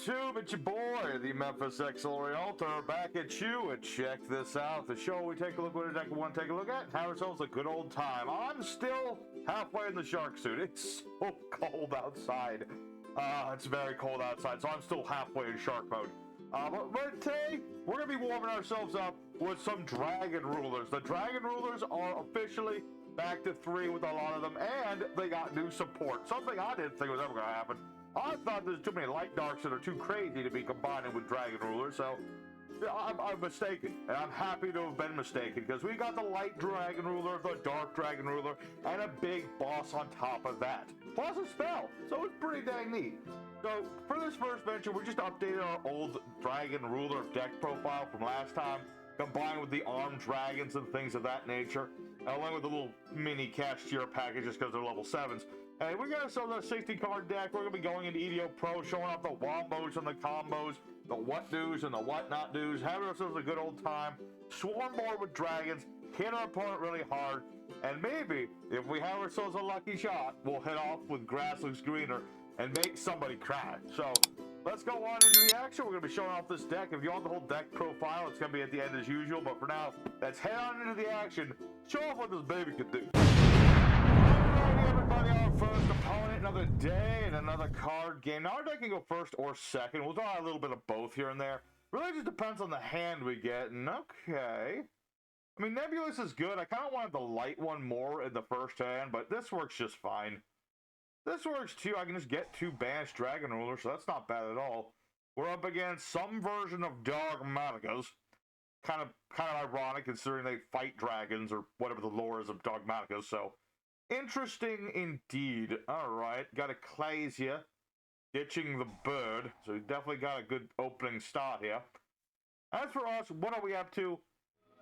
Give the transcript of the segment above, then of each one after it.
YouTube? It's your boy, the Memphis Exorialter, back at you, and check this out. The show we take a look at, deck we want to take a look at, have ourselves a good old time. I'm still halfway in the shark suit. It's so cold outside. It's very cold outside, so I'm still halfway in shark mode. But today, we're going to be warming ourselves up with some dragon rulers. The dragon rulers are officially back to 3 with a lot of them, and they got new support. Something I didn't think was ever going to happen. I thought there's too many light darks that are too crazy to be combining with dragon rulers, so I'm mistaken, and I'm happy to have been mistaken, because we got the light dragon ruler, the dark dragon ruler, and a big boss on top of that. Plus a spell, so it's pretty dang neat. So, for this first venture, we just updated our old dragon ruler deck profile from last time, combined with the armed dragons and things of that nature, along with a little mini cashier package just because they're level 7s. And we got ourselves a 60 card deck. We're going to be going into yugioh Pro, showing off the wombos and the combos, the what do's and the what not do's, having ourselves a good old time, swarm board with dragons, hit our opponent really hard, and maybe, if we have ourselves a lucky shot, we'll hit off with grass looks greener and make somebody cry. So, let's go on into the action. We're going to be showing off this deck. If you want the whole deck profile, it's going to be at the end as usual, but for now, let's head on into the action, show off what this baby can do. Alrighty, everybody, our first opponent, another day and another card game. Now, our deck can go first or second. We'll draw a little bit of both here and there. Really just depends on the hand we get, and okay. I mean, Nebulous is good. I kind of wanted the light one more in the first hand, but this works just fine. This works too. I can just get 2 banished dragon rulers, so that's not bad at all. We're up against some version of Dogmatikas. Kind of ironic considering they fight dragons or whatever the lore is of Dogmatika, so interesting indeed. Alright, got Ecclesia ditching the bird, so we definitely got a good opening start here. As for us, what are we up to?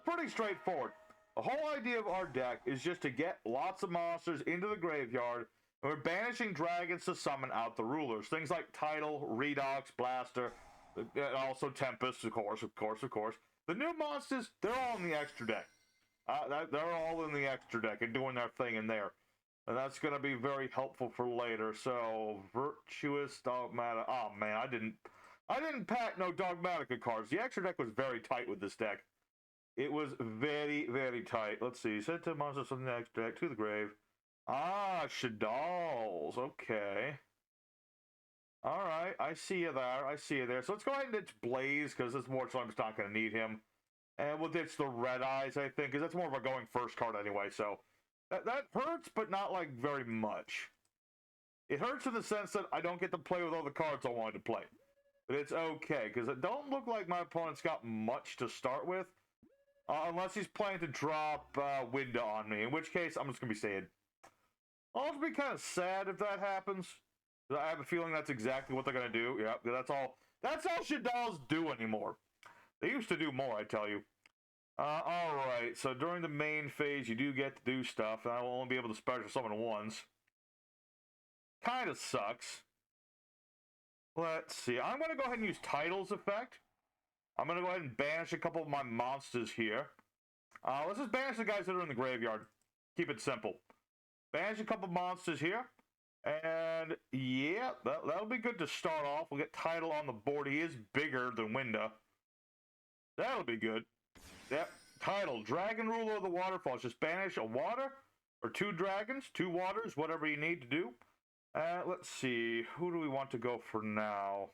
Pretty straightforward. The whole idea of our deck is just to get lots of monsters into the graveyard, and we're banishing dragons to summon out the rulers. Things like Tidal, Redox, Blaster, and also Tempest, of course. The new monsters, they're all in the extra deck. They're all in the extra deck and doing their thing in there. And that's going to be very helpful for later. So, Virtuous Dogmatika. Oh, man, I didn't pack no Dogmatika cards. The extra deck was very tight with this deck. It was very, very tight. Let's see. Send 2 monsters from the extra deck to the grave. Ah, Shaddolls. Okay. Alright, I see you there. So let's go ahead and ditch Blaze, because this more time is not going to need him. And we'll ditch the Red Eyes, I think, because that's more of a going first card anyway, so that hurts, but not, like, very much. It hurts in the sense that I don't get to play with all the cards I wanted to play. But it's okay, because it don't look like my opponent's got much to start with, unless he's planning to drop Window on me, in which case I'm just going to be sad. I'll also be kind of sad if that happens. I have a feeling that's exactly what they're going to do. Yeah, that's all Shaddolls do anymore. They used to do more, I tell you. Alright, so during the main phase, you do get to do stuff, and I will only be able to special summon once. Kind of sucks. Let's see. I'm going to go ahead and use Title's effect. I'm going to go ahead and banish a couple of my monsters here. Let's just banish the guys that are in the graveyard. Keep it simple. Banish a couple of monsters here. And, yeah, that'll be good to start off. We'll get Tidal on the board. He is bigger than Winda. That'll be good. Yep. Tidal, Dragon Ruler of the Waterfalls. Just banish a water, or 2 dragons, 2 waters, whatever you need to do. Let's see. Who do we want to go for now?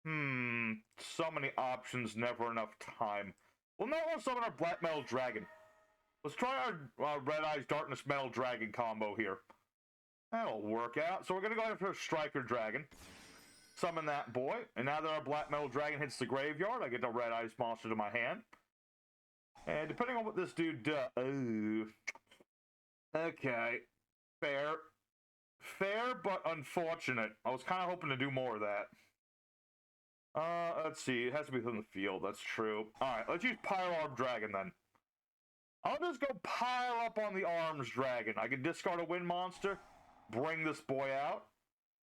So many options, never enough time. Well, now we'll summon our Black Metal Dragon. Let's try our Red Eyes Darkness Metal Dragon combo here. That'll work out. So we're going to go ahead for a Striker Dragon. Summon that boy. And now that our Black Metal Dragon hits the graveyard, I get the Red Eyes monster to my hand. And depending on what this dude does... Okay. Fair. Fair, but unfortunate. I was kind of hoping to do more of that. Let's see. It has to be within the field. That's true. Alright, let's use Pyro Arm Dragon then. I'll just go pile up on the Arms Dragon. I can discard a wind monster, bring this boy out.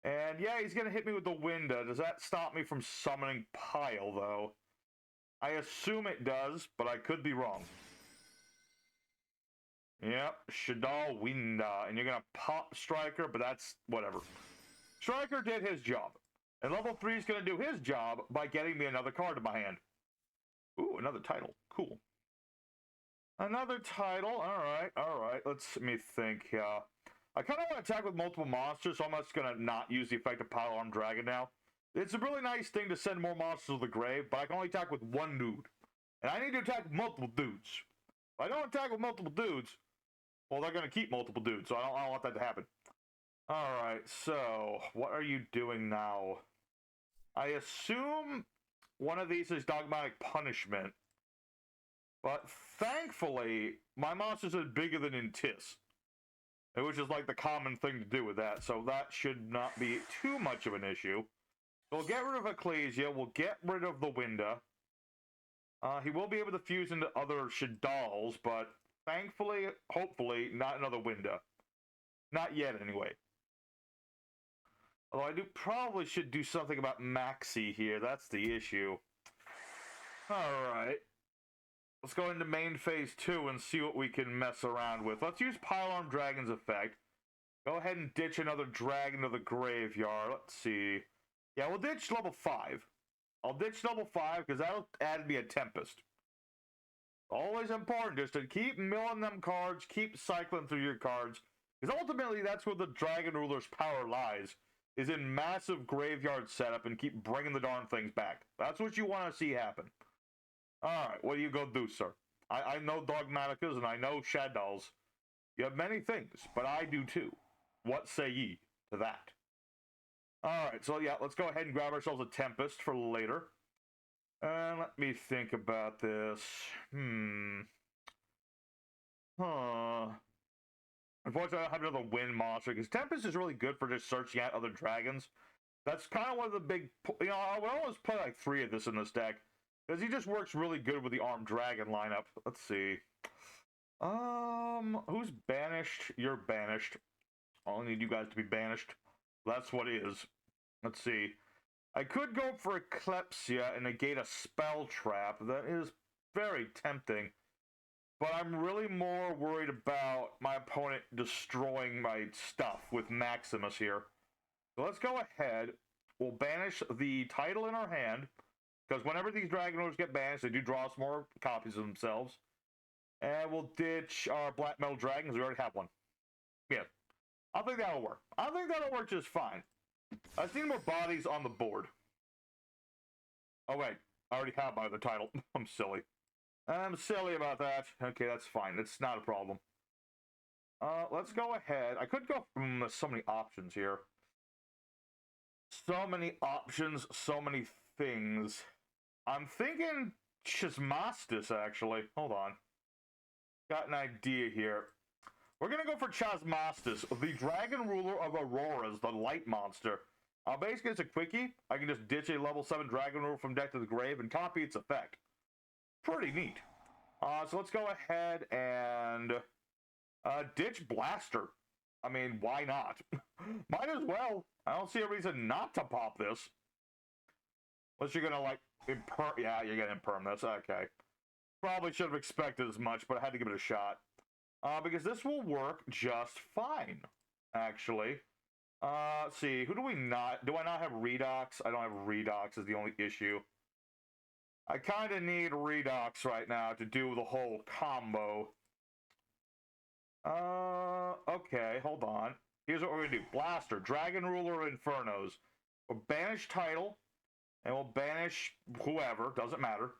And yeah, he's going to hit me with the Winda. Does that stop me from summoning Pile, though? I assume it does, but I could be wrong. Yep, Shaddoll Winda. And you're going to pop Striker, but that's whatever. Striker did his job. And level 3 is going to do his job by getting me another card in my hand. Ooh, another title. Cool. Another title. All right. Let me think. I kind of want to attack with multiple monsters, so I'm just going to not use the effect of Pile Armed Dragon now. It's a really nice thing to send more monsters to the grave, but I can only attack with one dude. And I need to attack multiple dudes. If I don't attack with multiple dudes, well, they're going to keep multiple dudes, so I don't want that to happen. Alright, so, what are you doing now? I assume one of these is Dogmatic Punishment. But thankfully, my monsters are bigger than in Tis. Which is like the common thing to do with that, so that should not be too much of an issue. We'll get rid of Ecclesia, we'll get rid of the Winda. He will be able to fuse into other Shaddolls, but thankfully, hopefully, not another Winda. Not yet, anyway. Although I probably should do something about Maxi here, that's the issue. Alright. Let's go into main phase 2 and see what we can mess around with. Let's use Pile Armed Dragon's effect. Go ahead and ditch another dragon to the graveyard. Let's see. Yeah, we'll ditch level 5. I'll ditch level 5 because that'll add me a Tempest. Always important just to keep milling them cards, keep cycling through your cards. Because ultimately that's where the Dragon Ruler's power lies. Is in massive graveyard setup and keep bringing the darn things back. That's what you want to see happen. Alright, what do you go do, sir? I know Dogmatikas and I know Shaddolls. You have many things, but I do too. What say ye to that? Alright, so yeah, let's go ahead and grab ourselves a Tempest for later. And let me think about this. Unfortunately, I don't have another wind monster, because Tempest is really good for just searching out other dragons. That's kind of one of the big... You know, I would almost play like 3 of this in this deck, because he just works really good with the Armed Dragon lineup. Let's see. Who's banished? You're banished. I only need you guys to be banished. That's what it is. Let's see. I could go for Eclipse and negate a spell trap. That is very tempting. But I'm really more worried about my opponent destroying my stuff with Maximus here. So let's go ahead. We'll banish the title in our hand. Because whenever these Dragon Rulers get banished, they do draw us more copies of themselves. And we'll ditch our Black Metal Dragons. We already have one. Yeah. I think that'll work. I think that'll work just fine. I just need more bodies on the board. Oh, wait. I already have my other title. I'm silly. I'm silly about that. Okay, that's fine. It's not a problem. Let's go ahead. I could go... there's so many options here. So many options, so many things. I'm thinking Chasmastus, actually. Hold on. Got an idea here. We're going to go for Chasmastus, the Dragon Ruler of Auroras, the light monster. Basically, it's a quickie. I can just ditch a level 7 Dragon Ruler from deck to the grave and copy its effect. Pretty neat. So let's go ahead and ditch Blaster. I mean, why not? Might as well. I don't see a reason not to pop this. Unless you're going to, like, imperm... Yeah, you're going to imperm this. Okay. Probably should have expected as much, but I had to give it a shot. Because this will work just fine, actually. Let's see. Who do we not... Do I not have Redox? I don't have Redox is the only issue. I kind of need Redox right now to do the whole combo. Okay, hold on. Here's what we're going to do. Blaster, Dragon Ruler of Infernos. We'll banish title, and we'll banish whoever. Doesn't matter.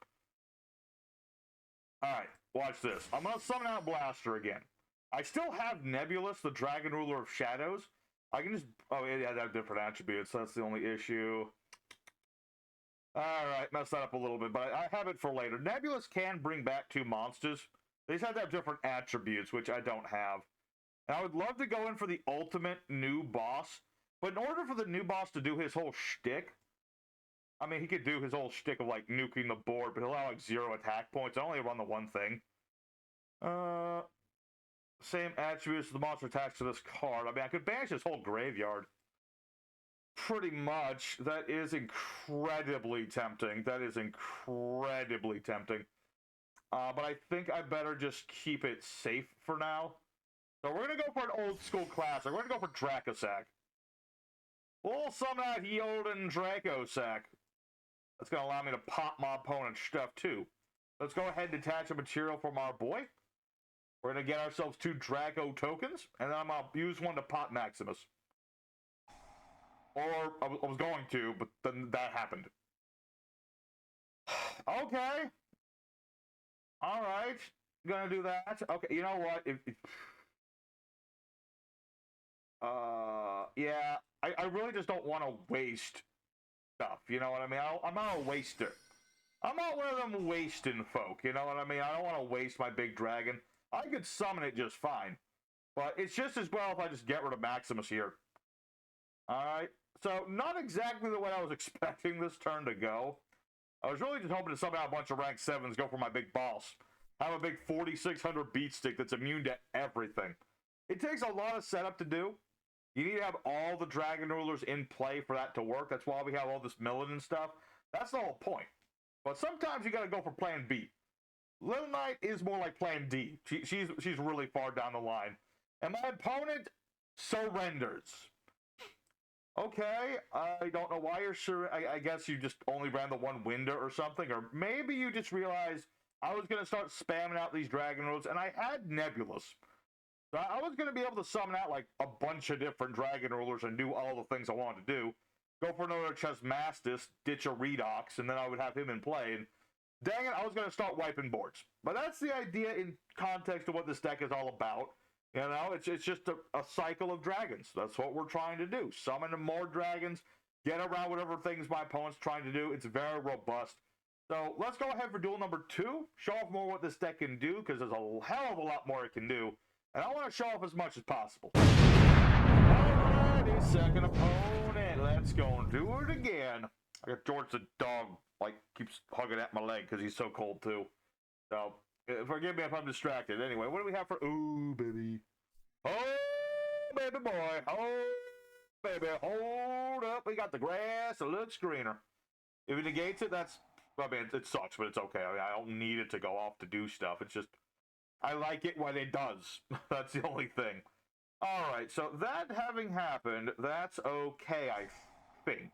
Alright, watch this. I'm going to summon out Blaster again. I still have Nebulous, the Dragon Ruler of Shadows. I can just... Oh, yeah, they have different attributes. That's the only issue. Alright, messed that up a little bit, but I have it for later. Nebulous can bring back 2 monsters. They just have to have different attributes, which I don't have. And I would love to go in for the ultimate new boss, but in order for the new boss to do his whole shtick, I mean, he could do his whole shtick of, like, nuking the board, but he'll have, like, 0 attack points. I only run the one thing. Same attributes as the monster attached to this card. I mean, I could banish his whole graveyard. Pretty much. That is incredibly tempting. That is incredibly tempting. But I think I better just keep it safe for now. So we're going to go for an old school classic. We're going to go for Dracosac. We'll summon out Yolden Draco Sack. That's going to allow me to pop my opponent's stuff too. Let's go ahead and detach a material from our boy. We're going to get ourselves 2 Draco tokens, and then I'm going to use one to pop Maximus. Or I was going to, but then that happened. Okay. Alright. Gonna do that. Okay, you know what? Yeah, I really just don't want to waste stuff, you know what I mean? I'm not a waster. I'm not one of them wasting folk, you know what I mean? I don't want to waste my big dragon. I could summon it just fine, but it's just as well if I just get rid of Maximus here. Alright, so not exactly the way I was expecting this turn to go. I was really just hoping to summon out a bunch of rank 7s, go for my big boss. Have a big 4600 beat stick that's immune to everything. It takes a lot of setup to do. You need to have all the dragon rulers in play for that to work. That's why we have all this milling and stuff. That's the whole point. But sometimes you gotta go for plan B. Little Knight is more like plan D. She's really far down the line. And my opponent surrenders. Okay, I don't know why you're sure. I guess you just only ran the one window or something. Or maybe you just realized I was going to start spamming out these dragon rolls, and I had Nebulous. So I was going to be able to summon out like a bunch of different dragon rulers and do all the things I wanted to do. Go for another Chesmastus, ditch a Redox, and then I would have him in play. And dang it, I was going to start wiping boards. But that's the idea in context of what this deck is all about. You know, it's just a cycle of dragons. That's what we're trying to do. Summon more dragons, get around whatever things my opponent's trying to do. It's very robust. So let's go ahead for duel number 2. Show off more what this deck can do, because there's a hell of a lot more it can do. And I want to show off as much as possible. Alrighty, second opponent. Let's go and do it again. I got George the dog, like, keeps hugging at my leg because he's so cold too. So, forgive me if I'm distracted. Anyway, what do we have for... Ooh, baby. Oh, baby boy. Oh, baby. Hold up. We got the grass. It looks greener. If it negates it, that's... I mean, it sucks, but it's okay. I mean, I don't need it to go off to do stuff. It's just... I like it when it does. That's the only thing. Alright, so that having happened, that's okay, I think.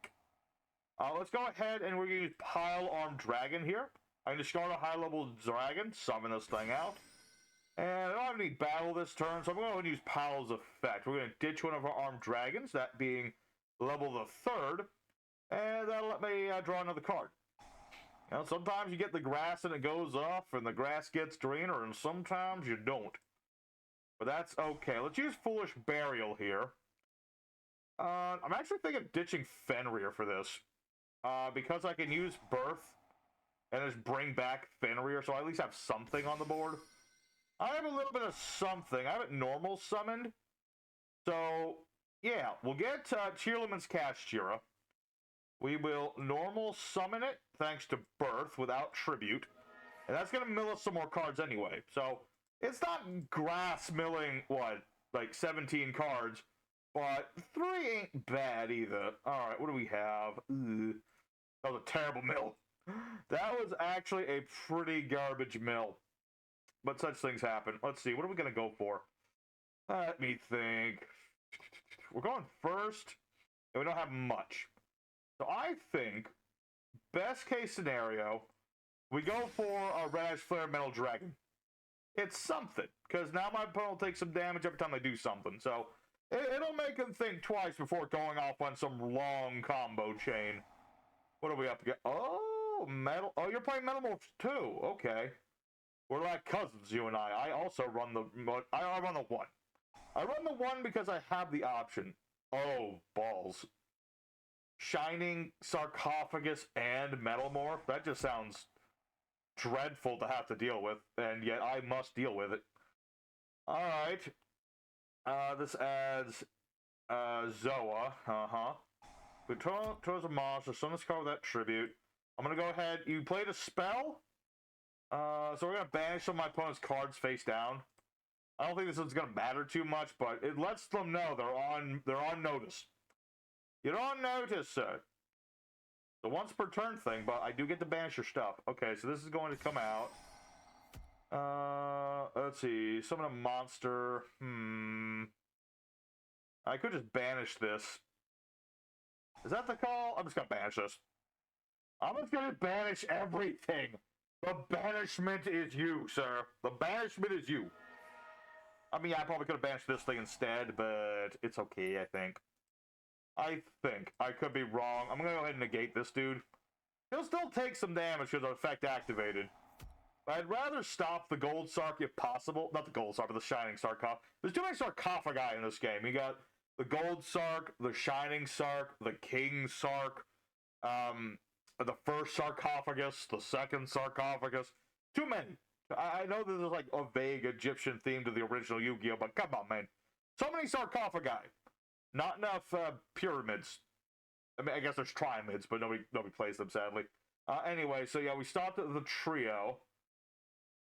Let's go ahead and we're going to use Pile Armed Dragon here. I can discard a high-level dragon, summon this thing out. And I don't have any battle this turn, so I'm going to use Pile's effect. We're going to ditch one of our armed dragons, that being level the 3rd. And that'll let me draw another card. You know, sometimes you get the grass and it goes off, and the grass gets greener, and sometimes you don't. But that's okay. Let's use Foolish Burial here. I'm actually thinking of ditching Fenrir for this. Because I can use Birth and just bring back Fenrir, so I at least have something on the board. I have a little bit of something. I have it normal summoned. So, yeah, we'll get Cheerleman's Kashira. We will normal summon it, thanks to Birth, without Tribute. And that's going to mill us some more cards anyway. So, it's not grass milling, what, like 17 cards. But 3 ain't bad either. Alright, what do we have? Ugh. That was a terrible mill. That was actually a pretty garbage mill. But such things happen. Let's see, what are we going to go for? Let me think. We're going first, and we don't have much. So I think, best case scenario, we go for a Red Ash Flare Metal Dragon. It's something, because now my opponent will take some damage every time they do something. So it'll make them think twice before going off on some long combo chain. What are we up against? Oh, Metal. Oh, you're playing Metal Morphs too. Okay. We're like cousins, you and I. I also run the... I run the 1. I run the 1 because I have the option. Oh, balls. Shining Sarcophagus and Metalmorph? That just sounds dreadful to have to deal with, and yet I must deal with it. Alright. This adds Zoa. We throws a monster, summon this card with that tribute. I'm gonna go ahead. You played a spell? So we're gonna banish some of my opponent's cards face down. I don't think this is gonna matter too much, but it lets them know they're on notice. You're on notice, sir. The once per turn thing, but I do get to banish your stuff. Okay, so this is going to come out. Let's see. Summon a monster. I could just banish this. Is that the call? I'm just gonna banish this. I'm just gonna banish everything. The banishment is you, sir. The banishment is you. I mean, I probably could have banished this thing instead, but it's okay, I think. I could be wrong. I'm gonna go ahead and negate this dude. He'll still take some damage because the effect activated. But I'd rather stop the gold Sarc if possible. Not the gold Sarc, but the shining Sarcophagus. There's too many sarcophagi in this game. You got the gold Sarc, the shining Sarc, the king Sarc, the first sarcophagus, the second sarcophagus. Too many. I know this is like a vague Egyptian theme to the original Yu-Gi-Oh, but come on, man. So many sarcophagi. Not enough pyramids. I mean, I guess there's triamids, but nobody plays them, sadly. Anyway, so yeah, we stopped at the trio.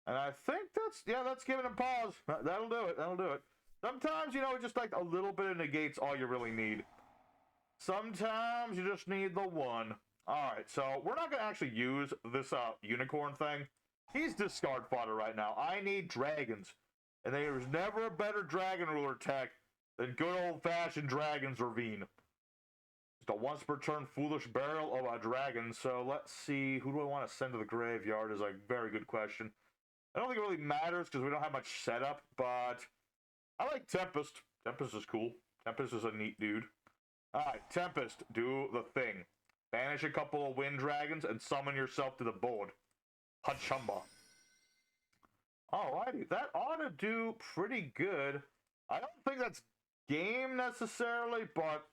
And I think that's giving him pause. That'll do it. That'll do it. Sometimes, just like a little bit of negates all you really need. Sometimes you just need the one. Alright, so we're not going to actually use this unicorn thing. He's discard fodder right now. I need dragons. And there's never a better dragon ruler tech than good old-fashioned Dragon's Ravine. Just a once per turn foolish burial of a dragon. So let's see, who do I want to send to the graveyard is a very good question. I don't think it really matters because we don't have much setup, but I like Tempest. Tempest is cool. Tempest is a neat dude. Alright, Tempest, do the thing. Banish a couple of wind dragons and summon yourself to the board. Hachumba. Alrighty, that ought to do pretty good. I don't think that's game necessarily, but,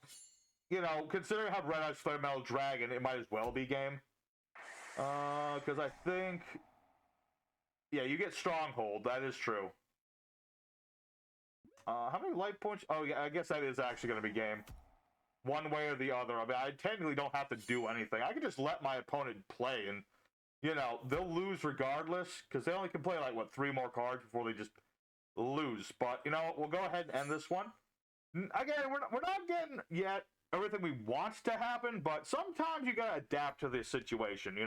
considering how Red Eye's Flare Metal Dragon, it might as well be game. Because I think... Yeah, you get Stronghold. That is true. How many life points? Oh, yeah, I guess that is actually going to be game. One way or the other. I mean, I technically don't have to do anything. I can just let my opponent play, and, they'll lose regardless, because they only can play, 3 more cards before they just lose. But, we'll go ahead and end this one. Again, we're not getting yet everything we want to happen, but sometimes you got to adapt to this situation,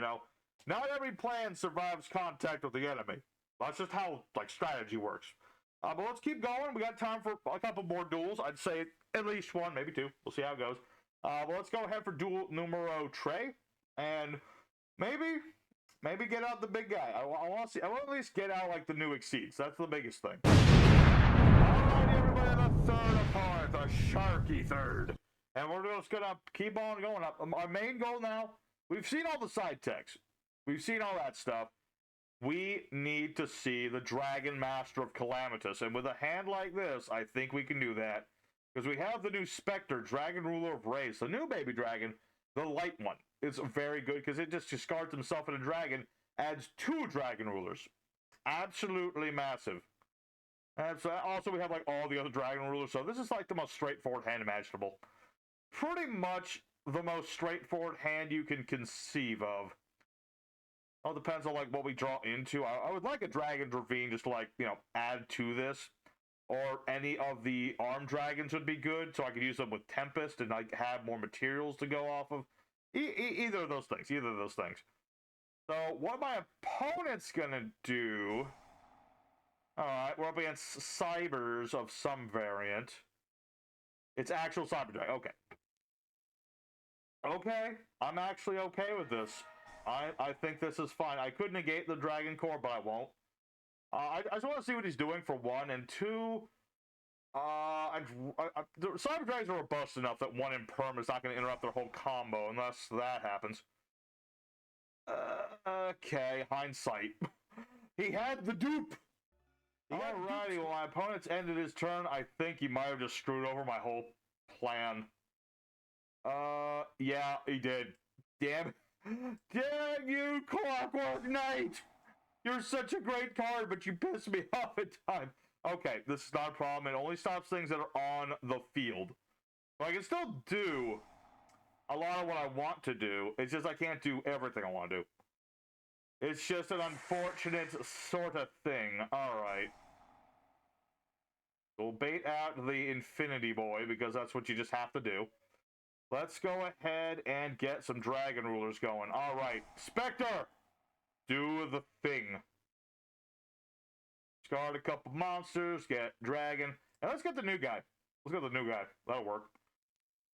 Not every plan survives contact with the enemy. That's just how, strategy works. But let's keep going. We got time for a couple more duels. I'd say at least one, maybe 2. We'll see how it goes. Well, let's go ahead for duel numero 3. And maybe get out the big guy. I want to at least get out, the new Exceeds. That's the biggest thing. Alright, everybody, the third opponent, the Sharky third. And we're just going to keep on going up. Our main goal now, we've seen all the side techs. We've seen all that stuff. We need to see the Dragon Master of Calamities. And with a hand like this, I think we can do that. Because we have the new Spectre, Dragon Ruler of Rays. The new baby dragon, the light one. It's very good because it just discards himself in a dragon, adds 2 Dragon Rulers. Absolutely massive. And so also we have all the other Dragon Rulers. So this is the most straightforward hand imaginable. Pretty much the most straightforward hand you can conceive of. All depends on what we draw into. I would like a Dragon's Ravine just to add to this, or any of the armed dragons would be good, so I could use them with Tempest and have more materials to go off of. Either of those things. Either of those things. So what my opponent's gonna do? All right, we're up against Cybers of some variant. It's actual Cyber Dragon. Okay. Okay, I'm actually okay with this. I think this is fine. I could negate the Dragon Core, but I won't. I just want to see what he's doing for 1, and 2... the Cyber Dragons are robust enough that 1 Imperm is not going to interrupt their whole combo unless that happens. Okay, hindsight. He had the dupe! Alrighty, well, my opponent's ended his turn. I think he might have just screwed over my whole plan. Yeah, he did. Damn it. Damn you, Clockwork Knight! You're such a great card, but you piss me off at times. Okay, this is not a problem. It only stops things that are on the field. But I can still do a lot of what I want to do. It's just I can't do everything I want to do. It's just an unfortunate sort of thing. Alright. We'll bait out the Infinity Boy, because that's what you just have to do. Let's go ahead and get some Dragon Rulers going. Alright, Spectre! Do the thing. Discard a couple monsters, get Dragon. And let's get the new guy. Let's get the new guy. That'll work.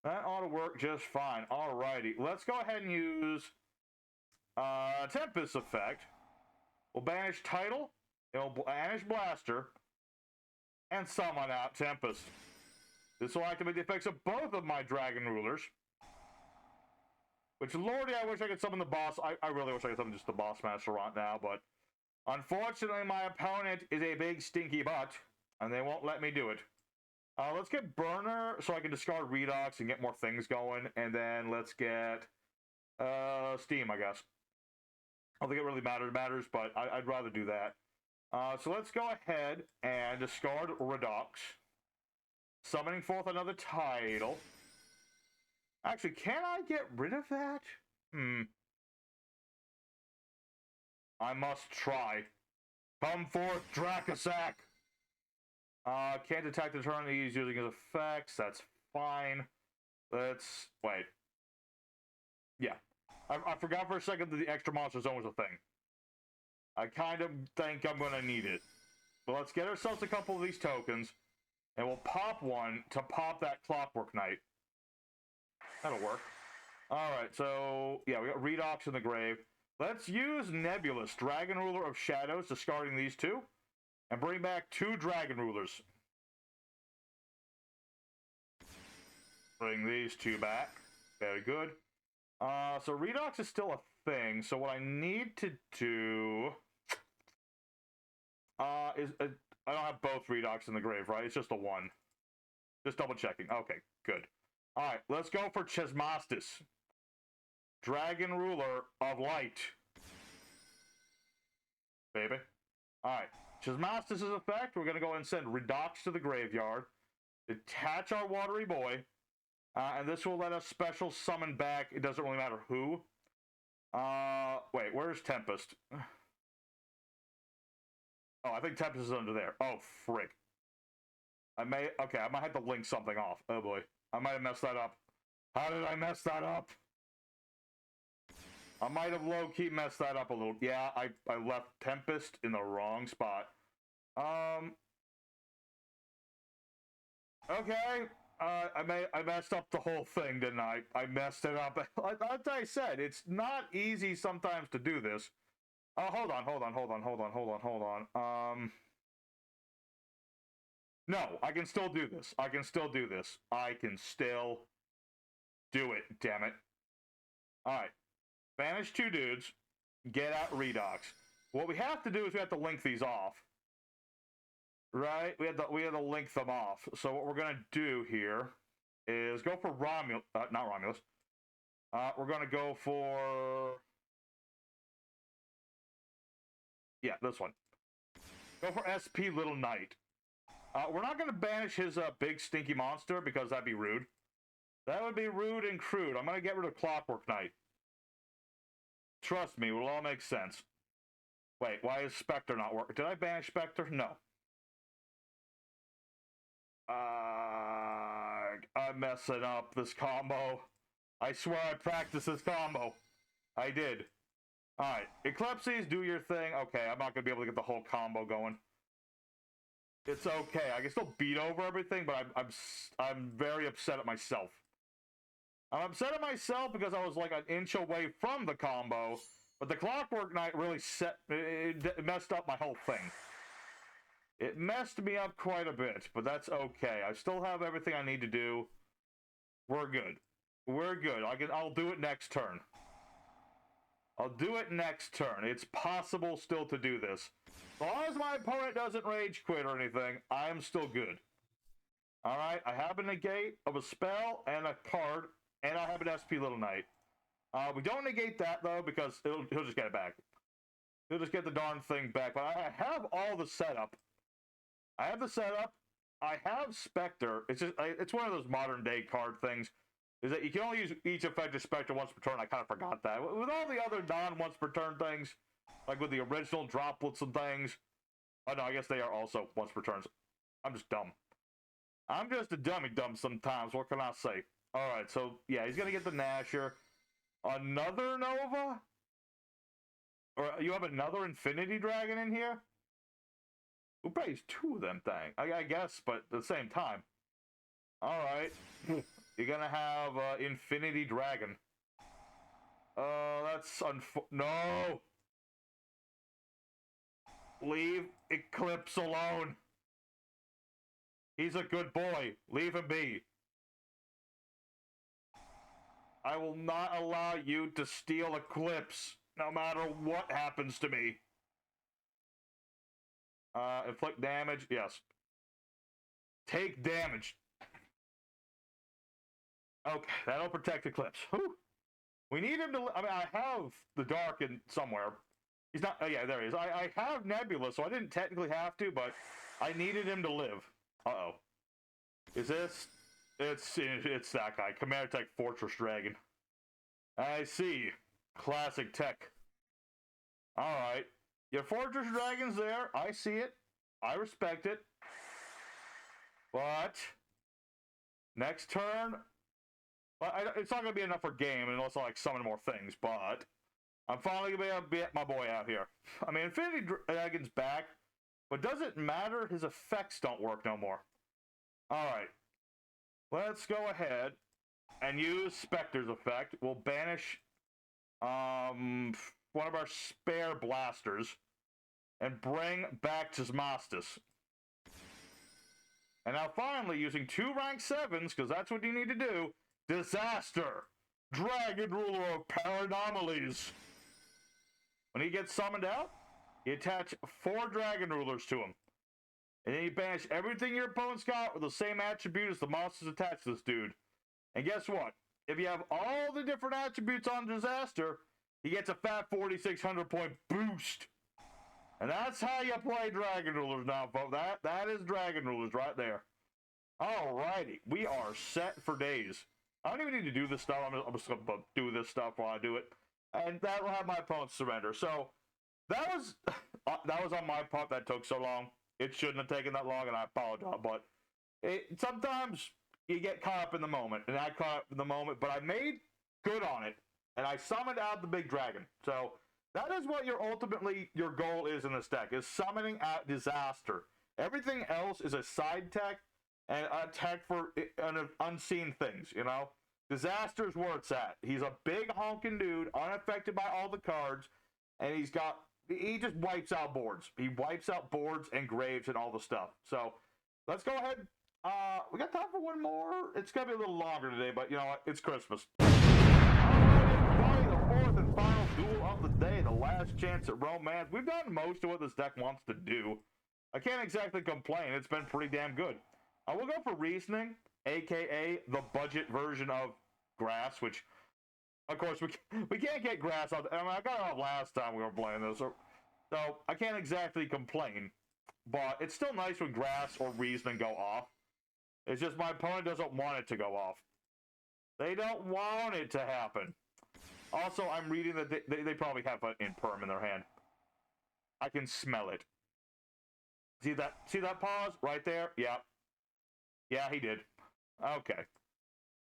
That ought to work just fine. Alrighty, let's go ahead and use Tempest effect. We'll banish Title, it'll banish Blaster, and summon out Tempest. This will activate the effects of both of my Dragon Rulers. Which, lordy, I wish I could summon the boss. I really wish I could summon just the boss master right now, but unfortunately my opponent is a big stinky butt, and they won't let me do it. Let's get Burner so I can discard Redox and get more things going, and then let's get Steam, I guess. I don't think it really matters, but I'd rather do that. So let's go ahead and discard Redox. Summoning forth another Title. Actually, can I get rid of that? I must try. Come forth, Dracosac! Can't attack the turn he's using his effects. That's fine. Let's... wait. Yeah. I forgot for a second that the extra monster zone was a thing. I kind of think I'm going to need it. But let's get ourselves a couple of these tokens, and we'll pop one to pop that Clockwork Knight. That'll work. Alright, so... yeah, we got Redox in the grave. Let's use Nebulous, Dragon Ruler of Shadows, discarding these two, and bring back 2 Dragon Rulers. Bring these 2 back. Very good. So Redox is still a thing, so what I need to do... I don't have both Redox in the grave, right? It's just the one. Just double checking. Okay, good. Alright, let's go for Chesmastis. Dragon Ruler of Light. Baby. Alright. Chesmastis' effect, we're going to go ahead and send Redox to the graveyard. Detach our Watery Boy. And this will let us special summon back. It doesn't really matter who. Wait, where's Tempest? Oh, I think Tempest is under there. Oh, frick. Okay, I might have to link something off. Oh boy. I might have messed that up. How did I mess that up? I might have low-key messed that up a little. Yeah, I left Tempest in the wrong spot. Okay. I messed up the whole thing, didn't I? I messed it up. Like I said, it's not easy sometimes to do this. Oh, hold on. No, I can still do this. I can still do it, damn it. Alright. Banish 2 dudes. Get out Redox. What we have to do is we have to link these off. Right? We have to link them off. So what we're going to do here is go for Romulus. Not Romulus. We're going to go for... yeah, this one. Go for SP Little Knight. We're not going to banish his big stinky monster because that'd be rude. That would be rude and crude. I'm going to get rid of Clockwork Knight. Trust me, it will all make sense. Wait, why is Spectre not working? Did I banish Spectre? No. I'm messing up this combo. I swear I practiced this combo. I did. Alright, Eclipses, do your thing. Okay, I'm not going to be able to get the whole combo going. It's okay. I can still beat over everything, but I'm very upset at myself. I'm upset at myself because I was like an inch away from the combo, but the Clockwork Knight really it messed up my whole thing. It messed me up quite a bit, but that's okay. I still have everything I need to do. We're good. We're good. I'll do it next turn. I'll do it next turn. It's possible still to do this. As long as my opponent doesn't rage quit or anything, I'm still good. Alright, I have a negate of a spell and a card, and I have an SP Little Knight. We don't negate that, though, because he'll just get it back. He'll just get the darn thing back. But I have all the setup. I have the setup. I have Spectre. It's one of those modern-day card things. Is that you can only use each effective Spectre once per turn. I kind of forgot that. With all the other non-once-per-turn things, like with the original droplets and things. Oh, no, I guess they are also once per turns. I'm just dumb. I'm just a dummy dumb sometimes. What can I say? Alright, so, yeah, he's going to get the Nasher. Another Nova? Or you have another Infinity Dragon in here? Who plays 2 of them thing? I guess, but at the same time. Alright. You're gonna have Infinity Dragon. That's no! Leave Eclipse alone! He's a good boy. Leave him be. I will not allow you to steal Eclipse, no matter what happens to me. Inflict damage, yes. Take damage. Okay, that'll protect Eclipse. Whew. We need him to. I mean, I have the Dark in somewhere. He's not. Oh yeah, there he is. I have Nebula, so I didn't technically have to, but I needed him to live. Uh-oh. Is this? It's that guy. Commander Tech Fortress Dragon. I see. Classic tech. Alright. Your Fortress Dragon's there. I see it. I respect it. But next turn, well, it's not going to be enough for game unless I like summon more things, but I'm finally going to be able to get my boy out here. I mean, Infinity Dragon's back, but does it matter? His effects don't work no more. Alright. Let's go ahead and use Spectre's effect. We'll banish one of our spare blasters and bring back Tismastus. And now finally, using 2 rank 7s, because that's what you need to do, Disaster! Dragonruler of Calamities! When he gets summoned out, you attach 4 Dragonrulers to him. And then you banish everything your opponent's got with the same attribute as the monsters attached to this dude. And guess what? If you have all the different attributes on Disaster, he gets a fat 4,600 point boost. And that's how you play Dragon Rulers now, folks. That is Dragon Rulers right there. Alrighty, we are set for days. I don't even need to do this stuff. I'm just going to do this stuff while I do it. And that will have my opponent surrender. So, that was on my part that took so long. It shouldn't have taken that long, and I apologize. But sometimes you get caught up in the moment. And I caught up in the moment, but I made good on it. And I summoned out the big dragon. So, that is what your goal is in this deck, is summoning out Disaster. Everything else is a side tech and a tech for unseen things, you know? Disaster's where it's at. He's a big honking dude, unaffected by all the cards, and he just wipes out boards. He wipes out boards and graves and all the stuff. So, let's go ahead. We got time for one more. It's going to be a little longer today, but you know what? It's Christmas. The fourth and final duel of the day, the last chance at romance. We've done most of what this deck wants to do. I can't exactly complain. It's been pretty damn good. We'll go for Reasoning, aka the budget version of Grass, which, of course, we can't get Grass off. I mean, I got it off last time we were playing this, so I can't exactly complain. But it's still nice when Grass or Reasoning go off. It's just my opponent doesn't want it to go off. They don't want it to happen. Also, I'm reading that they probably have an Imperm in their hand. I can smell it. See that pause right there? Yeah. Yeah, he did. Okay.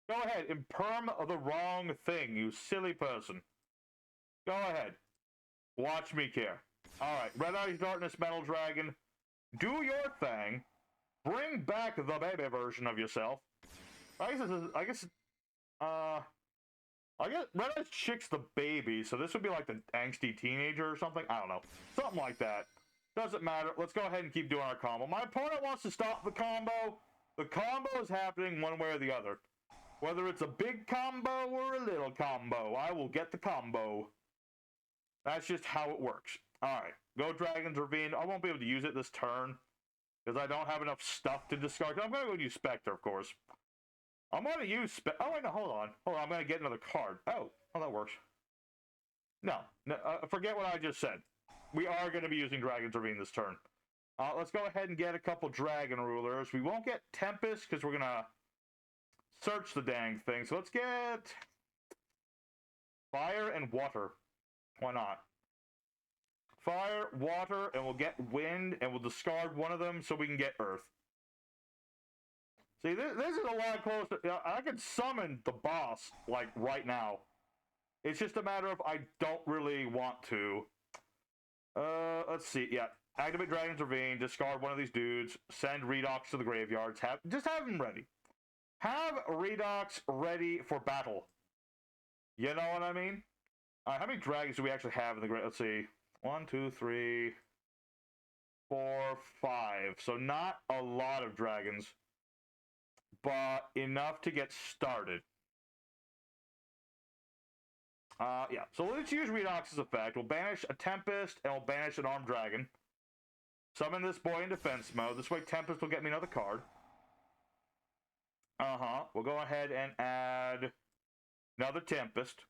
Go ahead. Imperm the wrong thing, you silly person. Go ahead. Watch me care. Alright. Red Eyes Darkness Metal Dragon. Do your thing. Bring back the baby version of yourself. I guess Red Eyes Chick's the baby, so this would be like the angsty teenager or something. I don't know. Something like that. Doesn't matter. Let's go ahead and keep doing our combo. My opponent wants to stop the combo. The combo is happening one way or the other. Whether it's a big combo or a little combo, I will get the combo. That's just how it works. Alright. Go Dragon's Ravine. I won't be able to use it this turn, because I don't have enough stuff to discard. I'm going to go use Spectre, of course. I'm going to use oh, wait, no, hold on. I'm going to get another card. Oh, that works. No, forget what I just said. We are going to be using Dragon's Ravine this turn. Let's go ahead and get a couple Dragon Rulers. We won't get Tempest, because we're going to search the dang thing. So let's get Fire and Water. Why not? Fire, Water, and we'll get Wind, and we'll discard one of them so we can get Earth. See, this is a lot closer. I can summon the boss, like, right now. It's just a matter of I don't really want to. Let's see. Yeah. Activate Dragon's Ravine, discard one of these dudes, send Redox to the graveyards, just have them ready. Have Redox ready for battle. You know what I mean? How many dragons do we actually have in the great? Let's see. 1, 2, 3, 4, 5. So not a lot of dragons, but enough to get started. Yeah, so let's use Redox's effect. We'll banish a Tempest, and we'll banish an Armed Dragon. Summon this boy in defense mode. This way Tempest will get me another card. We'll go ahead and add another Tempest.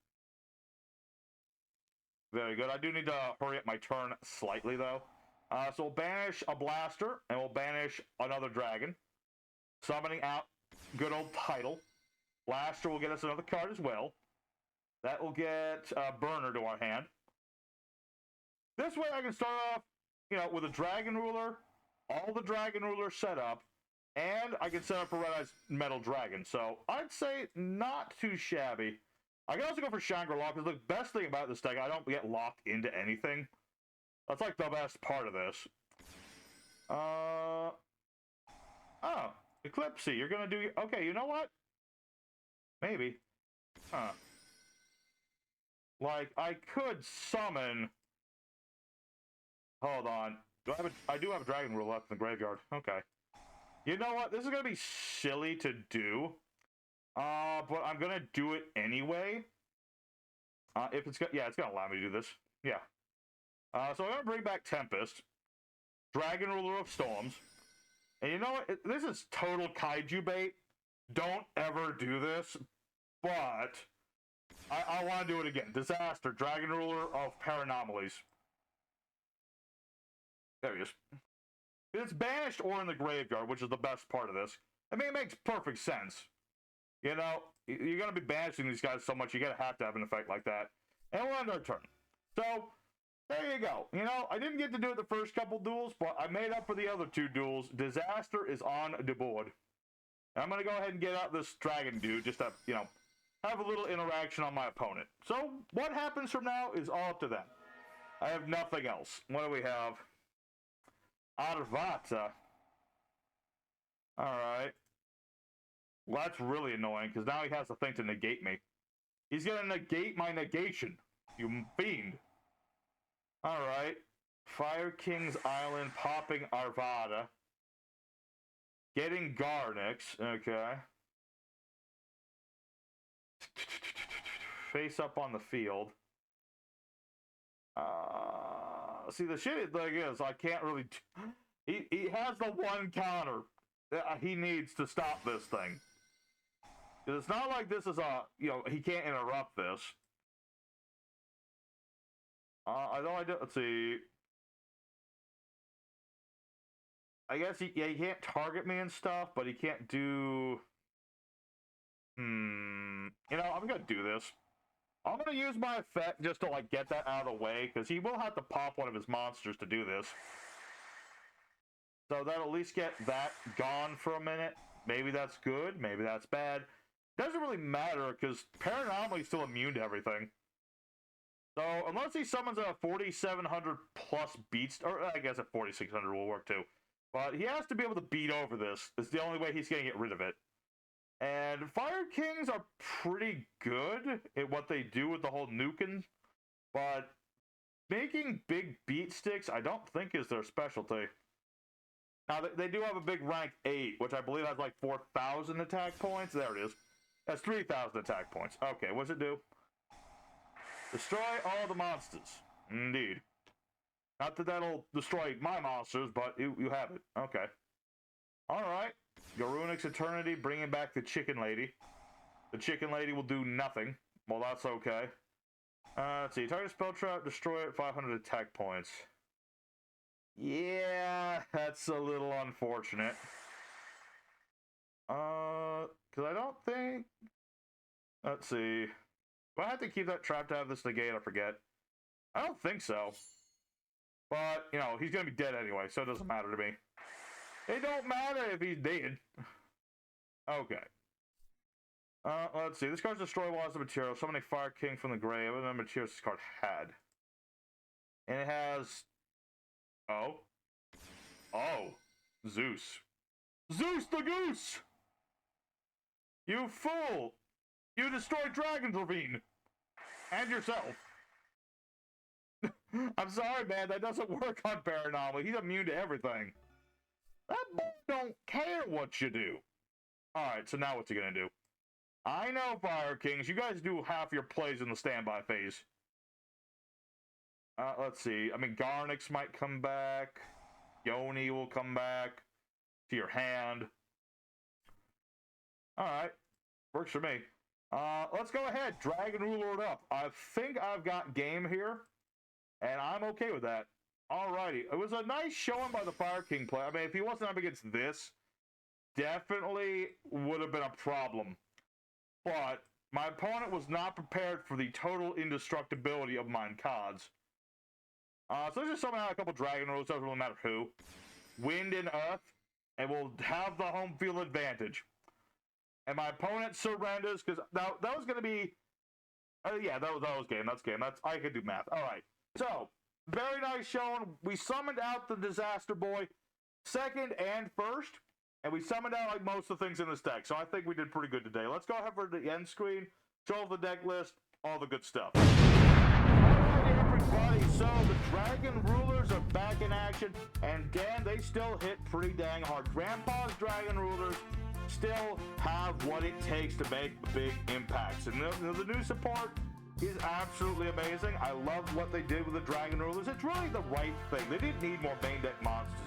Very good. I do need to hurry up my turn slightly, though. So we'll banish a Blaster, and we'll banish another Dragon. Summoning out good old Title. Blaster will get us another card as well. That will get Burner to our hand. This way I can start off, with a Dragonruler, all the Dragonruler set up, and I can set up a Red-Eyes Metal Dragon. So I'd say not too shabby. I can also go for Shangri-La, because the best thing about this deck, I don't get locked into anything. That's like the best part of this. Oh, Eclipse, you're going to do... Okay, you know what? Maybe. Like, I could summon... Hold on. I do have a Dragonruler left in the graveyard. Okay. You know what? This is going to be silly to do. But I'm going to do it anyway. If it's... Yeah, it's going to allow me to do this. Yeah. So I'm going to bring back Tempest. Dragonruler of Storms. And you know what? This is total kaiju bait. Don't ever do this. But... I want to do it again. Disaster. Dragonruler of Paranomalies. There he is. It's banished or in the graveyard, which is the best part of this. I mean, it makes perfect sense. You're going to be banishing these guys so much, you're going to have an effect like that. And we're on our turn. So, there you go. I didn't get to do it the first couple duels, but I made up for the other 2 duels. Disaster is on the board. And I'm going to go ahead and get out this dragon dude, just to, have a little interaction on my opponent. So, what happens from now is all up to them. I have nothing else. What do we have? Arvata. Alright. Well, that's really annoying, because now he has the thing to negate me. He's going to negate my negation, you fiend. Alright. Fire King's Island, popping Arvada. Getting Garnix, okay. Face up on the field. See, the shitty thing is, I can't really... He has the one counter. He needs to stop this thing. It's not like this is a... he can't interrupt this. Let's see. I guess he can't target me and stuff, but he can't do... I'm gonna do this. I'm gonna use my effect just to, get that out of the way, because he will have to pop one of his monsters to do this. So that'll at least get that gone for a minute. Maybe that's good, maybe that's bad. Doesn't really matter, because Paranormal is still immune to everything. So, unless he summons a 4,700 plus beats, or I guess a 4,600 will work too. But he has to be able to beat over this. It's the only way he's gonna get rid of it. And Fire Kings are pretty good at what they do with the whole nuking, but making big beat sticks, I don't think is their specialty. Now, they do have a big rank 8, which I believe has 4,000 attack points. There it is. That's 3,000 attack points. Okay, what's it do? Destroy all the monsters. Indeed. Not that that'll destroy my monsters, but you have it. Okay. Alright. Garunix Eternity, bringing back the Chicken Lady. The Chicken Lady will do nothing. Well, that's okay. Let's see. Target spell trap, destroy it, 500 attack points. Yeah, that's a little unfortunate. Because I don't think... Let's see. Do I have to keep that trap to have this negate? I forget. I don't think so. But, he's going to be dead anyway, so it doesn't matter to me. It don't matter if he's dead. Okay. Let's see. This card's destroy walls of material. Summon a Fire King from the grave. What materials this card had? And it has... Oh. Oh. Zeus. Zeus the Goose! You fool! You destroyed Dragon's Ravine! And yourself. I'm sorry, man, that doesn't work on Paranormal. He's immune to everything. That boy don't care what you do. Alright, so now what's he gonna do? I know, Fire Kings, you guys do half your plays in the standby phase. Let's see. I mean, Garnix might come back. Yoni will come back to your hand. Alright. Works for me. Let's go ahead. Dragonruler it up. I think I've got game here, and I'm okay with that. Alrighty. It was a nice showing by the Fire King player. I mean, if he wasn't up against this, definitely would have been a problem. But my opponent was not prepared for the total indestructibility of mine cards. So let's just summon out a couple Dragon Rulers, doesn't really matter who. Wind and Earth, and we'll have the home field advantage. And my opponent surrenders, because that was going to be... yeah, that was game. That's game. I could do math. Alright. So, very nice showing. We summoned out the Disaster Boy second and first. And we summoned out like most of the things in this deck. So I think we did pretty good today. Let's go ahead for the end screen. Show the deck list. All the good stuff. Alright, everybody. So the Dragon Rulers are back in action. And Dan, they still hit pretty dang hard. Grandpa's Dragon Rulers still have what it takes to make big impacts. And the new support is absolutely amazing. I love what they did with the Dragon Rulers. It's really the right thing. They didn't need more main deck monsters.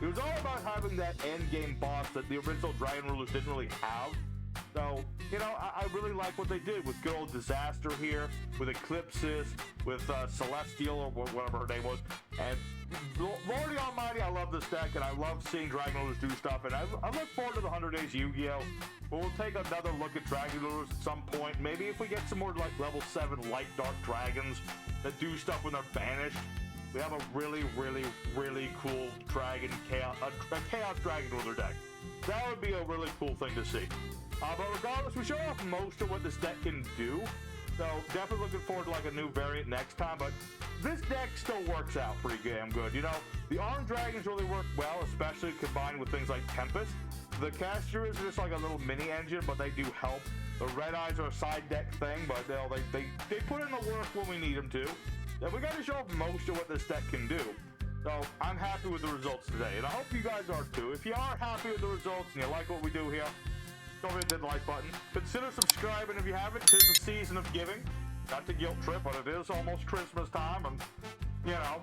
It was all about having that end game boss that the original Dragon Rulers didn't really have. So, you know, I really like what they did with good old Disaster here, with Eclipses, with Celestial, or whatever her name was. And Lordy Almighty, I love this deck, and I love seeing Dragon Rulers do stuff. And I look forward to the 100 Days Yu-Gi-Oh! We'll take another look at Dragon Rulers at some point. Maybe if we get some more like level 7 Light Dark Dragons that do stuff when they're banished. We have a really, really, really cool Dragon Chaos, a Chaos Dragon Ruler deck. That would be a really cool thing to see. But regardless, we show off most of what this deck can do. So definitely looking forward to like a new variant next time. But this deck still works out pretty damn good. You know, the Armed Dragons really work well, especially combined with things like Tempest. The Caster is just like a little mini engine, but they do help. The Red Eyes are a side deck thing, but they put in the work when we need them to. And we got to show off most of what this deck can do. So I'm happy with the results today, and I hope you guys are too. If you are happy with the results and you like what we do here, don't forget to hit the like button. Consider subscribing if you haven't. Tis the season of giving. Not to guilt trip, but it is almost Christmas time, and you know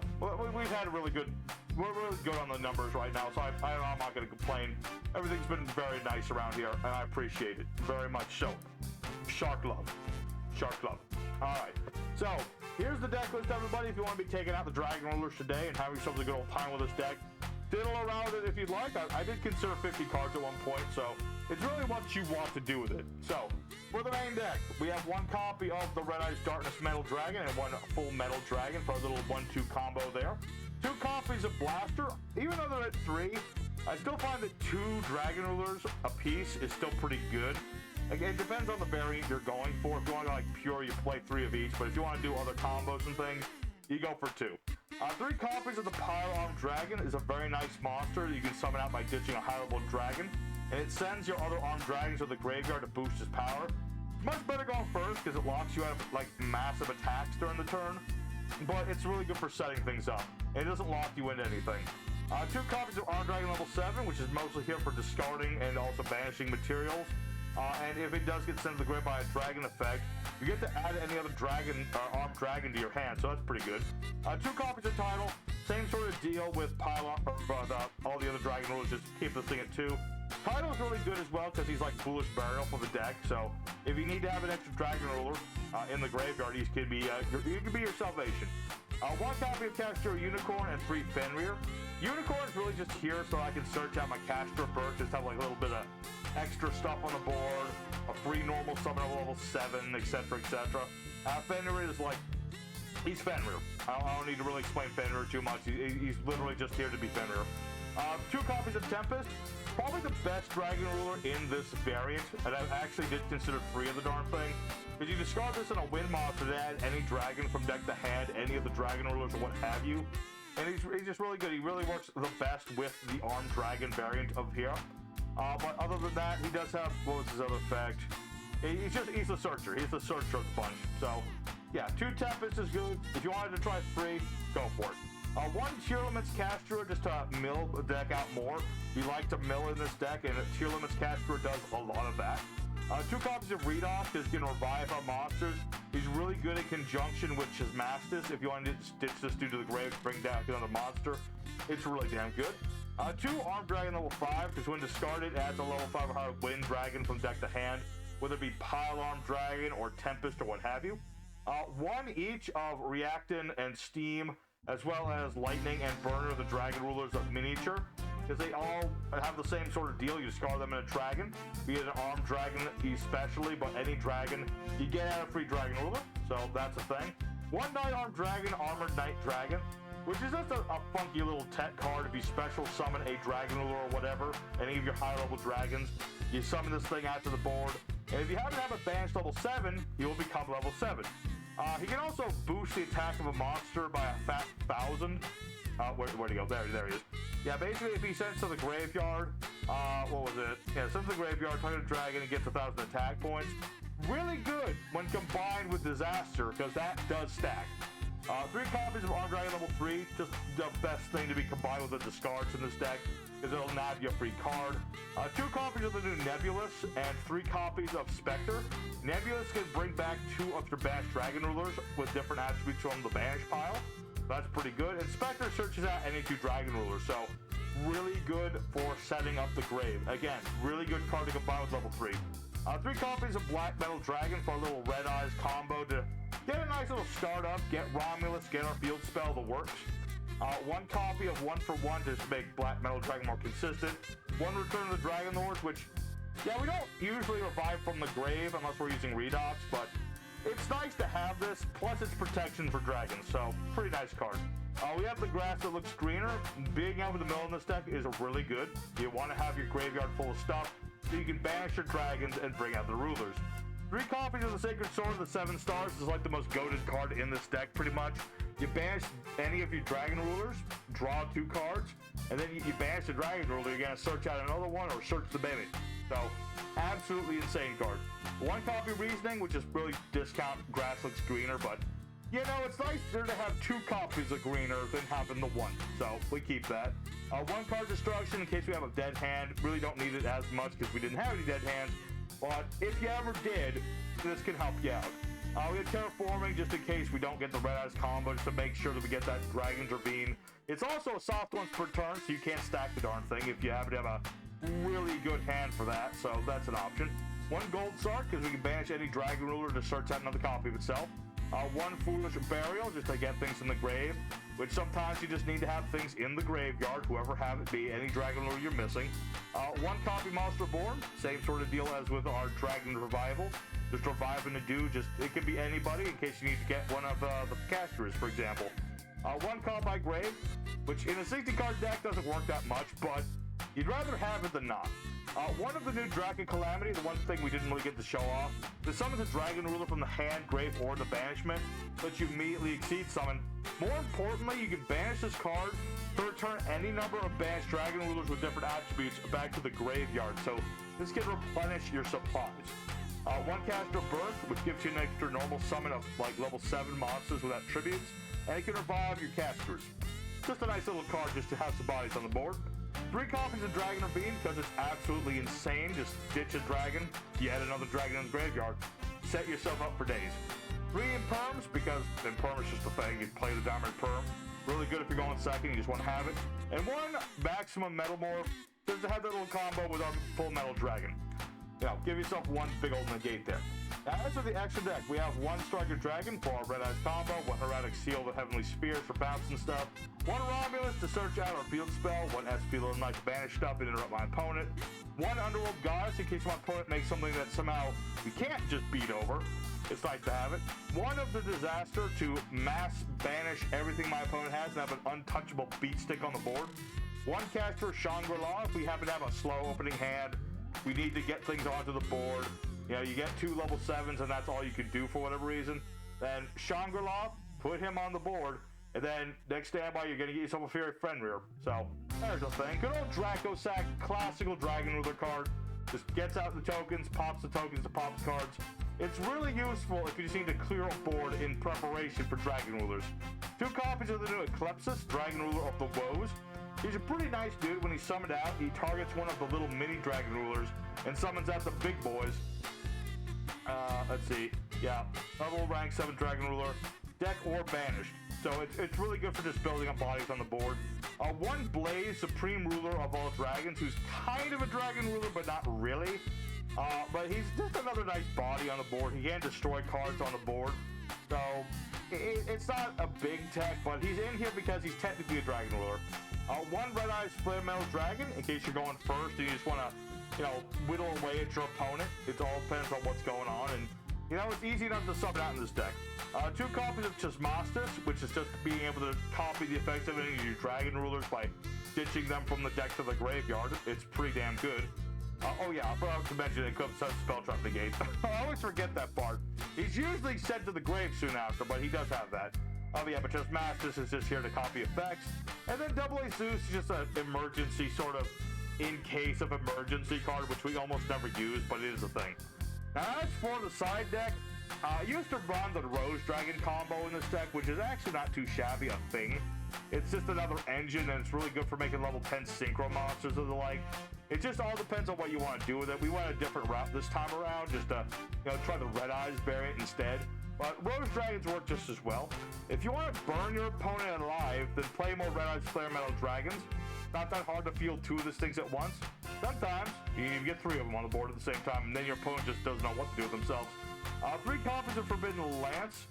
we've had a really good. We're really good on the numbers right now, so I'm not going to complain. Everything's been very nice around here, and I appreciate it very much. So, Shark love, Shark love. All right, so. Here's the deck list, everybody, if you want to be taking out the Dragon Rulers today and having yourselves a good old time with this deck. Diddle around with it if you'd like. I did consider 50 cards at one point, so it's really what you want to do with it. So, for the main deck, we have one copy of the Red Eyes Darkness Metal Dragon and one full Metal Dragon for a little 1-2 combo there. 2 copies of Blaster. Even though they're at 3, I still find that 2 Dragon Rulers a piece is still pretty good. Again, it depends on the variant you're going for. If you want to go like pure, you play 3 of each. But if you want to do other combos and things, you go for 2. 3 copies of the Pyro Armed Dragon is a very nice monster that you can summon out by ditching a high level dragon. And it sends your other armed dragons to the graveyard to boost his power. It's much better going first because it locks you out of like massive attacks during the turn. But it's really good for setting things up. And it doesn't lock you into anything. 2 copies of Armed Dragon level 7, which is mostly here for discarding and also banishing materials. And if it does get sent to the grave by a dragon effect, you get to add any other dragon armed dragon to your hand, so that's pretty good. 2 copies of Title, same sort of deal with Pylon, all the other Dragon Rulers, just keep this thing at 2. Title is really good as well because he's like Foolish Burial for the deck, so if you need to have an extra Dragon Ruler in the graveyard, he can be your salvation. 1 copy of Castor Unicorn and 3 Fenrir. Unicorn is really just here so I can search out my Castor first, just have like a little bit of extra stuff on the board, a free normal summon at level 7, etc, etc. Fenrir is like, he's Fenrir. I don't need to really explain Fenrir too much. He's literally just here to be Fenrir. 2 copies of Tempest. Probably the best Dragon Ruler in this variant, and I actually did consider 3 of the darn thing. Because you discard this in a win monster to add any dragon from deck to hand, any of the Dragon Rulers or what have you. And he's just really good. He really works the best with the Armed Dragon variant of here. But other than that, he does have, what was his other effect? He's the searcher. He's the searcher of the bunch. So, yeah, 2 Tempest is good. If you wanted to try 3, go for it. 1 Tier Limits Caster just to mill the deck out more. We like to mill in this deck, and Tier Limits Caster does a lot of that. 2 copies of Redox is going to revive our monsters. He's really good in conjunction with Chismastus. If you want to ditch this due to the grave, bring back another monster. It's really damn good. 2 Armed Dragon level 5, because when discarded, adds a level 5 or higher Wind Dragon from deck to hand, whether it be Pile Armed Dragon or Tempest or what have you. 1 each of Reactant and Steam, as well as Lightning and Burner, the Dragon Rulers of miniature, because they all have the same sort of deal. You discard them in a dragon, be it an Armed Dragon especially, but any dragon, you get out a free Dragon Ruler, so that's a thing. 1 Knight Armed Dragon, Armored Knight Dragon, which is just a funky little tech card. If you special summon a Dragon Ruler or whatever, any of your high level dragons, you summon this thing out to the board, and if you happen to have a banished level 7, he will become level 7. He can also boost the attack of a monster by a fat 1,000. Where'd he go? There he is. Yeah, basically, if he sends to the graveyard, what was it? Yeah, sends to the graveyard, target a dragon, and gets 1,000 attack points. Really good when combined with Disaster, because that does stack. 3 copies of Armed Dragon level 3, just the best thing to be combined with the discards in this deck, because it'll nab you a free card. 2 copies of the new Nebulous, and 3 copies of Spectre. Nebulous can bring back 2 of your banished Dragon Rulers with different attributes from the banished pile. That's pretty good. And Spectre searches out any 2 Dragon Rulers, so really good for setting up the grave. Again, really good card to combine with level 3. 3 copies of Black Metal Dragon for a little Red Eyes combo to get a nice little startup, get Romulus, get our field spell, the works. 1 copy of 1 for 1 to make Black Metal Dragon more consistent. 1 Return of the Dragon Lords, which, yeah, we don't usually revive from the grave unless we're using Redox, but it's nice to have this, plus it's protection for dragons, so pretty nice card. We have the Grass that looks greener. Being out in the middle in this deck is really good. You want to have your graveyard full of stuff, so you can banish your dragons and bring out the rulers. 3 copies of the Sacred Sword of the 7 Stars is like the most goated card in this deck, pretty much. You banish any of your Dragon Rulers, draw 2 cards, and then you banish the Dragon Ruler, you're going to search out another one or search the baby. So, absolutely insane card. 1 copy Reasoning, which is really discount Grass looks greener, but, you know, it's nicer to have 2 copies of greener than having the 1, so we keep that. 1 card Destruction in case we have a dead hand. Really don't need it as much because we didn't have any dead hands, but if you ever did, this can help you out. We have Terraforming just in case we don't get the Red Eyes combo, just to make sure that we get that Dragon's Ravine. It's also a soft once per turn, so you can't stack the darn thing if you happen to have a really good hand for that, so that's an option. 1 Gold Sark, because we can banish any Dragon Ruler to search out another copy of itself. 1 Foolish Burial, just to get things in the grave, which sometimes you just need to have things in the graveyard, whoever have it be, any Dragon Ruler you're missing. 1 copy Monster Born, same sort of deal as with our Dragon Revival. Just reviving to do, it could be anybody in case you need to get one of the casters, for example. 1 copy Grave, which in a 60-card deck doesn't work that much, but you'd rather have it than not. 1 of the new Draconic Calamity, the one thing we didn't really get to show off, the summons a Dragon Ruler from the hand, grave, or the banishment, lets you immediately exceed summon. More importantly, you can banish this card to return any number of banished Dragon Rulers with different attributes back to the graveyard, so this can replenish your supplies. 1 Caster Birth, which gives you an extra normal summon of like level 7 monsters with attributes, and it can revive your casters. Just a nice little card just to have some bodies on the board. 3 copies of Dragon Ravine, because it's absolutely insane. Just ditch a dragon, you add another dragon in the graveyard, set yourself up for days. 3 Imperms, because Imperm is just a thing, you play the Diamond Perm. Really good if you're going second, you just want to have it. And 1 Maximum Metalmorph, just to have that little combo with our Full Metal Dragon. You know, give yourself 1 big old negate there. As for the extra deck, we have 1 Striker Dragon for our Red Eyes combo, 1 Erratic Seal with Heavenly Spears for bouncing stuff, 1 Romulus to search out our field spell, 1 SP Little Knight to banish stuff and interrupt my opponent, 1 Underworld Goddess in case my opponent makes something that somehow we can't just beat over. It's nice to have it. 1 of the Disaster to mass banish everything my opponent has and have an untouchable beat stick on the board. 1 Caster Shangri-La if we happen to have a slow opening hand. We need to get things onto the board. You know, you get 2 level 7s and that's all you can do for whatever reason. Then Shangri-La, put him on the board, and then next standby you're going to get yourself a Fairy Friend Rear. So, There's a thing. Good old Dracosac, classical dragon ruler card. Just gets out the tokens, pops the tokens to pop the cards. It's really useful if you just need to clear a board in preparation for dragon rulers. 2 copies of the new Eclipse, dragon ruler of the woes. He's a pretty nice dude. When he's summoned out, he targets one of the little mini dragon rulers and summons out the big boys. Let's see. Yeah, level rank 7 dragon ruler, deck or banished. So it's really good for just building up bodies on the board. 1 Blaze, supreme ruler of all dragons, who's kind of a dragon ruler, but not really. But he's just another nice body on the board. He can destroy cards on the board. So it's not a big tech, but he's in here because he's technically a dragon ruler. 1 Red Eyes Flare Metal Dragon, in case you're going first and you just want to, whittle away at your opponent. It all depends on what's going on, and it's easy enough to summon out in this deck. 2 copies of Chismastus, which is just being able to copy the effects of any of your dragon rulers by ditching them from the deck to the graveyard. It's pretty damn good. Oh yeah, I forgot to mention Eclipse has Spell Trap Negate. I always forget that part. He's usually sent to the grave soon after, but he does have that. Oh yeah, but Chismastus is just here to copy effects. And then Double A Zeus is just an emergency sort of in case of emergency card, which we almost never use, but it is a thing. Now as for the side deck, I used to run the Rose Dragon combo in this deck, which is actually not too shabby a thing. It's just another engine, and it's really good for making level 10 synchro monsters and the like. It just all depends on what you want to do with it. We went a different route this time around, just to try the Red Eyes variant instead. But Rose Dragons work just as well. If you want to burn your opponent alive, then play more Red Eyes Flare Metal Dragons. Not that hard to field 2 of these things at once. Sometimes you can even get 3 of them on the board at the same time, and then your opponent just doesn't know what to do with themselves. 3 copies of Forbidden Lance.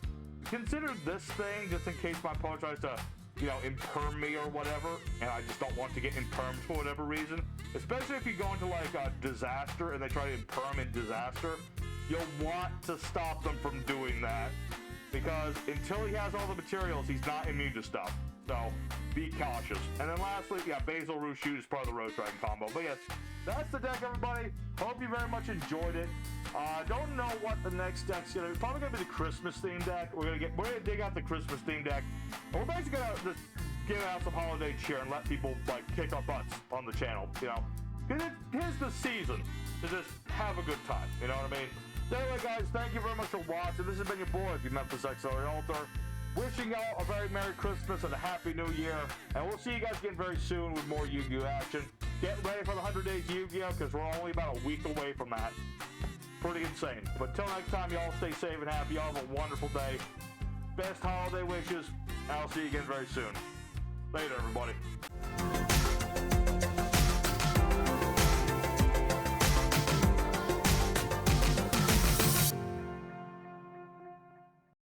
Consider this thing just in case my opponent tries to, imperm me or whatever, and I just don't want to get impermed for whatever reason. Especially if you go into like a disaster and they try to imperm in disaster, you'll want to stop them from doing that, because until he has all the materials, he's not immune to stuff. So be cautious. And then lastly, yeah, Basil Rushu is part of the Rose Dragon combo. But yes, that's the deck, everybody. Hope you very much enjoyed it. Don't know what the next deck's gonna be. Probably gonna be the Christmas theme deck. We're gonna dig out the Christmas theme deck. And we're basically gonna just give out some holiday cheer and let people like kick our butts on the channel, Because here's the season to just have a good time. You know what I mean? So anyway, guys, thank you very much for watching. This has been your boy, the Memphis Auxiliary Altar. Wishing y'all a very Merry Christmas and a Happy New Year. And we'll see you guys again very soon with more Yu-Gi-Oh action. Get ready for the 100 Days Yu-Gi-Oh, because we're only about a week away from that. Pretty insane. But till next time, y'all stay safe and happy. Y'all have a wonderful day. Best holiday wishes. I'll see you again very soon. Later, everybody.